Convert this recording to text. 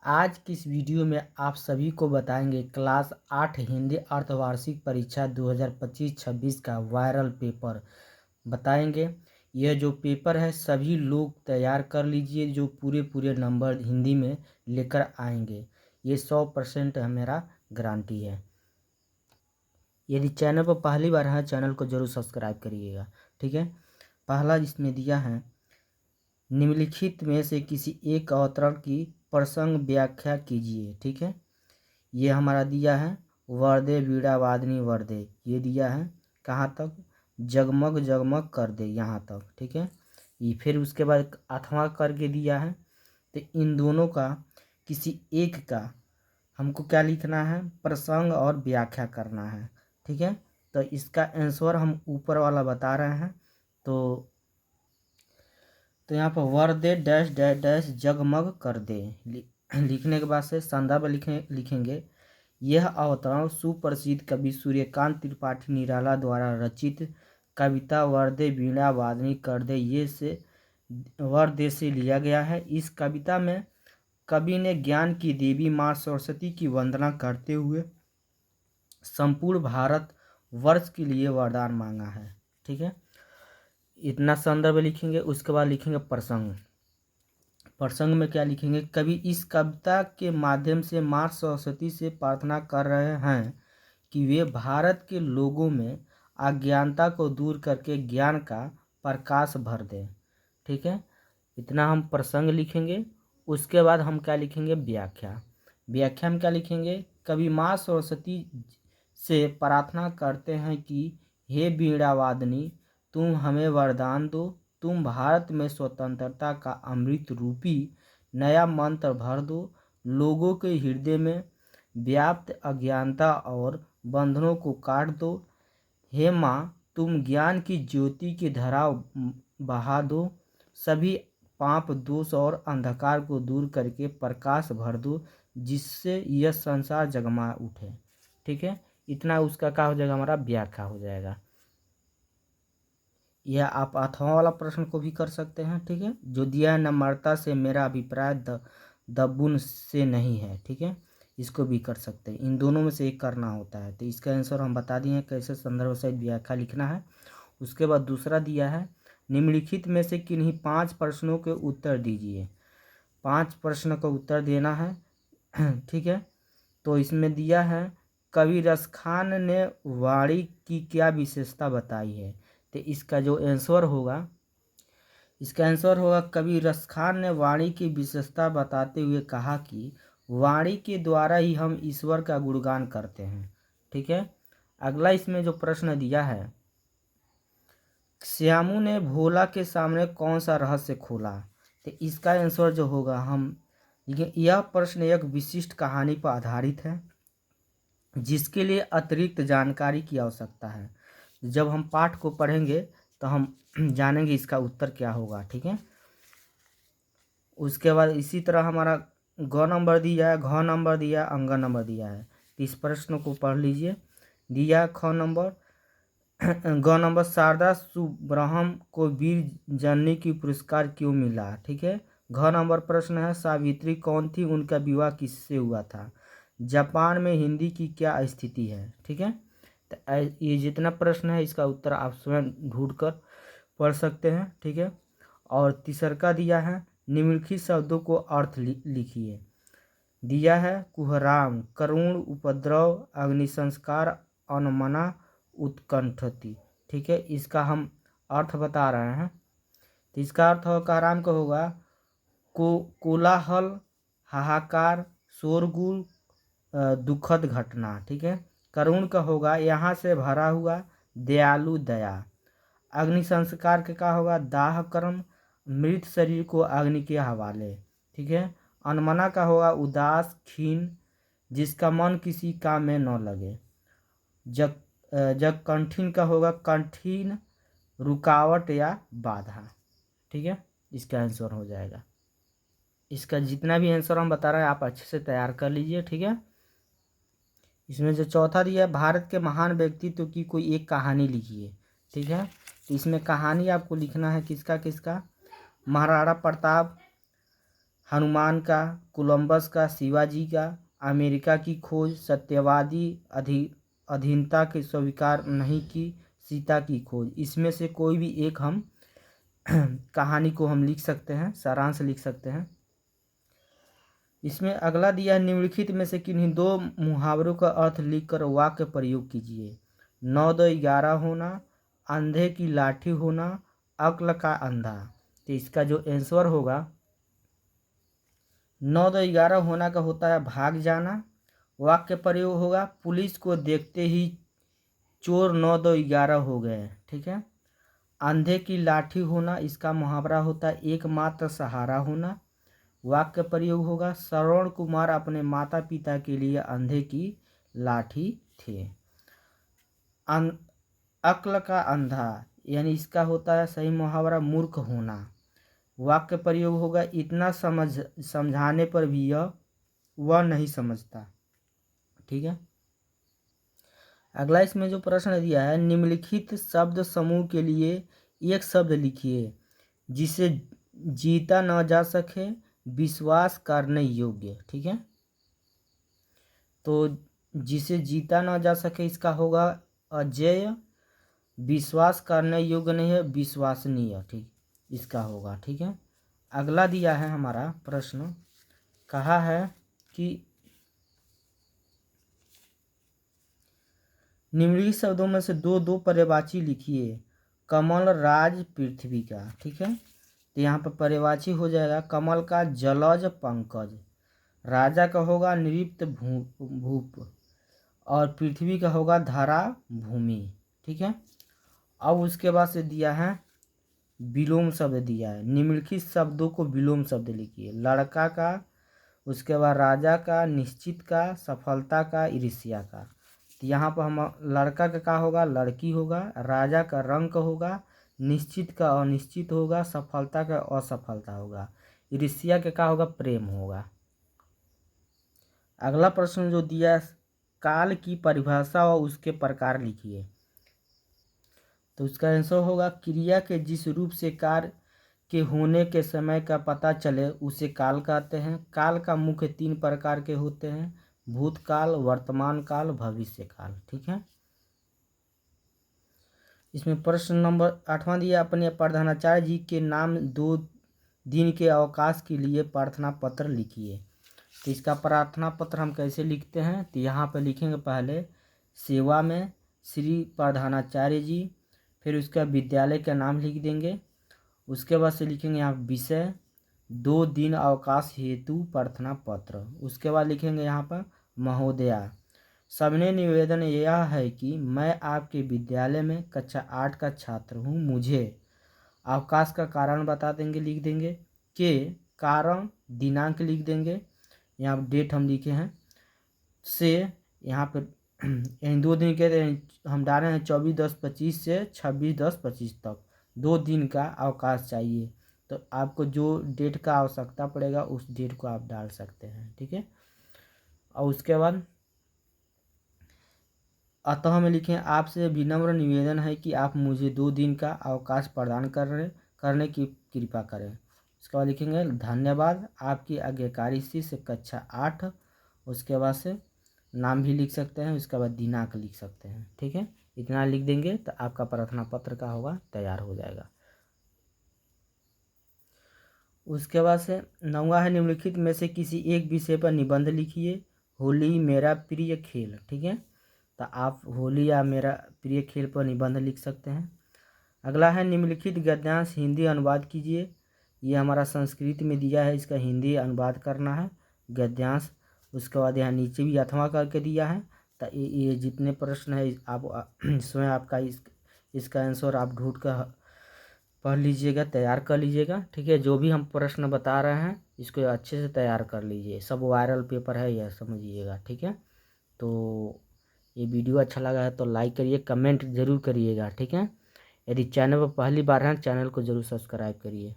आज की इस वीडियो में आप सभी को बताएंगे क्लास 8 हिंदी अर्धवार्षिक परीक्षा 2025-26 का वायरल पेपर बताएंगे। यह जो पेपर है सभी लोग तैयार कर लीजिए, जो पूरे नंबर हिंदी में लेकर आएंगे। ये 100% मेरा गारंटी है। यदि चैनल पर पहली बार है, चैनल को जरूर सब्सक्राइब करिएगा। ठीक है। पहला इसमें दिया है, निम्नलिखित में से किसी एक अवतरण की प्रसंग व्याख्या कीजिए। ठीक है। ये हमारा दिया है वर्दे बीड़ा वादनी वर्दे, ये दिया है कहाँ तक, जगमग जगमग कर दे, यहाँ तक। ठीक है। ये फिर उसके बाद अथवा करके दिया है। तो इन दोनों का किसी एक का हमको क्या लिखना है, प्रसंग और व्याख्या करना है। ठीक है। तो इसका आंसर हम ऊपर वाला बता रहे हैं। तो यहाँ पर वर दे डैश डैश डैश जगमग कर दे लिखने के बाद से संदर्भ लिखेंगे। यह अवतरण सुप्रसिद्ध कवि सूर्यकांत त्रिपाठी निराला द्वारा रचित कविता वर्दे वीणा वादनी कर दे ये से वर्दे से लिया गया है। इस कविता में कवि ने ज्ञान की देवी माँ सरस्वती की वंदना करते हुए संपूर्ण भारत वर्ष के लिए वरदान मांगा है। ठीक है। इतना संदर्भ लिखेंगे। उसके बाद लिखेंगे प्रसंग। प्रसंग में क्या लिखेंगे, कवि इस कविता के माध्यम से माँ सरस्वती से प्रार्थना कर रहे हैं कि वे भारत के लोगों में अज्ञानता को दूर करके ज्ञान का प्रकाश भर दें। ठीक है। इतना हम प्रसंग लिखेंगे। उसके बाद हम क्या लिखेंगे, व्याख्या। व्याख्या में क्या लिखेंगे, कवि माँ सरस्वती से प्रार्थना करते हैं कि हे बीणा वादनी, तुम हमें वरदान दो, तुम भारत में स्वतंत्रता का अमृत रूपी नया मंत्र भर दो, लोगों के हृदय में व्याप्त अज्ञानता और बंधनों को काट दो। हे माँ, तुम ज्ञान की ज्योति की धारा बहा दो, सभी पाप दोष और अंधकार को दूर करके प्रकाश भर दो, जिससे यह संसार जगमा उठे। ठीक है। इतना उसका क्या हो जाएगा, हमारा व्याख्या हो जाएगा। यह आप अथवा वाला प्रश्न को भी कर सकते हैं। ठीक है। जो दिया है, नम्रता से मेरा अभिप्राय दबुन से नहीं है। ठीक है। इसको भी कर सकते हैं। इन दोनों में से एक करना होता है। तो इसका आंसर हम बता दिए हैं कैसे संदर्भ सहित व्याख्या लिखना है। उसके बाद दूसरा दिया है, निम्नलिखित में से किन्हीं 5 प्रश्नों के उत्तर दीजिए। 5 प्रश्न का उत्तर देना है। ठीक है। तो इसमें दिया है, कवि रसखान ने वाणी की क्या विशेषता बताई है। तो इसका जो आंसर होगा, इसका आंसर होगा, कवि रसखान ने वाणी की विशेषता बताते हुए कहा कि वाणी के द्वारा ही हम ईश्वर का गुणगान करते हैं। ठीक है। अगला इसमें जो प्रश्न दिया है, श्यामू ने भोला के सामने कौन सा रहस्य खोला। तो इसका आंसर जो होगा, हम यह प्रश्न एक विशिष्ट कहानी पर आधारित है जिसके लिए अतिरिक्त जानकारी की आवश्यकता है। जब हम पाठ को पढ़ेंगे तो हम जानेंगे इसका उत्तर क्या होगा। ठीक है। उसके बाद इसी तरह हमारा ग नंबर दिया है, घ नंबर दिया है, अंग नंबर दिया है। तो इस प्रश्न को पढ़ लीजिए। दिया ख नंबर, ग नंबर, शारदा सुब्रह्म को वीर जननी की पुरस्कार क्यों मिला। ठीक है। घ नंबर प्रश्न है, सावित्री कौन थी, उनका विवाह किससे हुआ था, जापान में हिंदी की क्या स्थिति है। ठीक है। तो ये जितना प्रश्न है इसका उत्तर आप स्वयं ढूंढ कर पढ़ सकते हैं। ठीक है। और तीसरा दिया है, निम्नलिखित शब्दों को अर्थ लिखिए। दिया है, कुहराम, करुण, उपद्रव, अग्निसंस्कार, अनमना, उत्कंठति। ठीक है। इसका हम अर्थ बता रहे हैं। तो इसका अर्थ कुहराम का होगा कोलाहल, हाहाकार, शोरगुल, दुखद घटना। ठीक है। करुण का होगा यहाँ से भरा हुआ, दयालु, दया। अग्नि संस्कार के का होगा, दाह कर्म, मृत शरीर को अग्नि के हवाले। ठीक है। अनमना का होगा उदास, खीन, जिसका मन किसी काम में न लगे। जग कंठीन का होगा कठिन, रुकावट या बाधा। ठीक है। इसका आंसर हो जाएगा। इसका जितना भी आंसर हम बता रहे हैं आप अच्छे से तैयार कर लीजिए। ठीक है। इसमें जो चौथा दिया है, भारत के महान व्यक्तित्व की कोई एक कहानी लिखिए। ठीक है। तो इसमें कहानी आपको लिखना है किसका किसका, महाराणा प्रताप, हनुमान का, कोलंबस का, शिवाजी का, अमेरिका की खोज, सत्यवादी अधीनता की स्वीकार नहीं की, सीता की खोज। इसमें से कोई भी एक हम कहानी को हम लिख सकते हैं, सारांश लिख सकते हैं। इसमें अगला दिया है, निम्नलिखित में से किन्हीं दो मुहावरों का अर्थ लिखकर वाक्य प्रयोग कीजिए। 9-11 होना, अंधे की लाठी होना, अक्ल का अंधा। तो इसका जो आंसर होगा 9-11 होना का होता है भाग जाना। वाक्य प्रयोग होगा, पुलिस को देखते ही चोर 9-11 हो गए। ठीक है। अंधे की लाठी होना, इसका मुहावरा होता है एकमात्र सहारा होना। वाक्य प्रयोग होगा, श्रवण कुमार अपने माता पिता के लिए अंधे की लाठी थे। अक्ल का अंधा, यानी इसका होता है सही मुहावरा मूर्ख होना। वाक्य प्रयोग होगा, इतना समझाने पर भी वह नहीं समझता। ठीक है। अगला इसमें जो प्रश्न दिया है, निम्नलिखित शब्द समूह के लिए एक शब्द लिखिए जिसे जीता न जा सके, विश्वास करने योग्य। ठीक है। तो जिसे जीता न जा सके इसका होगा अजेय, विश्वास करने योग्य नहीं है, विश्वसनीय। ठीक, इसका होगा। ठीक है। अगला दिया है हमारा प्रश्न, कहा है कि निम्नलिखित शब्दों में से दो दो पर्यायवाची लिखिए। कमल, राज, पृथ्वी का। ठीक है। तो यहाँ पर पर्यायवाची हो जाएगा कमल का जलज पंकज, राजा का होगा नृत्य भूप, और पृथ्वी का होगा धरा भूमि। ठीक है। अब उसके बाद से दिया है विलोम शब्द दिया है। निम्नलिखित शब्दों को विलोम शब्द लिखिए। लड़का का, उसके बाद राजा का, निश्चित का, सफलता का, ईर्ष्या का। तो यहाँ पर हम लड़का का होगा लड़की होगा, राजा का रंक होगा, निश्चित का अनिश्चित होगा, सफलता का असफलता होगा, ईर्ष्या का होगा प्रेम होगा। अगला प्रश्न जो दिया है, काल की परिभाषा और उसके प्रकार लिखिए। तो उसका आंसर होगा क्रिया के जिस रूप से कार्य के होने के समय का पता चले उसे काल कहते हैं। काल का मुख्य 3 प्रकार के होते हैं, भूतकाल, वर्तमान काल, भविष्य काल। ठीक है। इसमें प्रश्न नंबर 8वां दिया, अपने प्रधानाचार्य जी के नाम 2 दिन के अवकाश के लिए प्रार्थना पत्र लिखिए। तो इसका प्रार्थना पत्र हम कैसे लिखते हैं, तो यहाँ पर लिखेंगे पहले सेवा में श्री प्रधानाचार्य जी, फिर उसका विद्यालय का नाम लिख देंगे। उसके बाद से लिखेंगे यहाँ विषय 2 दिन अवकाश हेतु प्रार्थना पत्र। उसके बाद लिखेंगे यहाँ पर महोदया, सबने निवेदन यह है कि मैं आपके विद्यालय में कक्षा 8 का छात्र हूँ, मुझे अवकाश का कारण बता देंगे, लिख देंगे के कारण, दिनांक लिख देंगे, यहाँ डेट हम लिखे हैं से, यहाँ पर इन 2 दिन के हम डाले हैं 24/10/25 से 26/10/25 तक 2 दिन का अवकाश चाहिए। तो आपको जो डेट का आवश्यकता पड़ेगा उस डेट को आप डाल सकते हैं। ठीक है। और उसके बाद अतः हम लिखें आपसे विनम्र निवेदन है कि आप मुझे 2 दिन का अवकाश प्रदान करने की कृपा करें। उसके बाद लिखेंगे धन्यवाद, आपकी आज्ञाकारी से कक्षा 8। उसके बाद से नाम भी लिख सकते हैं, उसके बाद दिनांक लिख सकते हैं। ठीक है। इतना लिख देंगे तो आपका प्रार्थना पत्र का होगा तैयार हो जाएगा। उसके बाद से 9वां है, निम्नलिखित में से किसी एक विषय पर निबंध लिखिए। होली मेरा प्रिय खेल। ठीक है। तो आप होली या मेरा प्रिय खेल पर निबंध लिख सकते हैं। अगला है, निम्नलिखित गद्यांश हिंदी अनुवाद कीजिए। ये हमारा संस्कृत में दिया है, इसका हिंदी अनुवाद करना है गद्यांश। उसके बाद यहाँ नीचे भी अथवा करके दिया है। तो ये जितने प्रश्न है आप स्वयं आपका इसका आंसर आप ढूंढ कर पढ़ लीजिएगा, तैयार कर लीजिएगा। ठीक है। जो भी हम प्रश्न बता रहे हैं इसको अच्छे से तैयार कर लीजिए, सब वायरल पेपर है यह समझिएगा। ठीक है। तो ये वीडियो अच्छा लगा है तो लाइक करिए, कमेंट जरूर करिएगा। ठीक है। यदि चैनल पर पहली बार हैं चैनल को जरूर सब्सक्राइब करिए।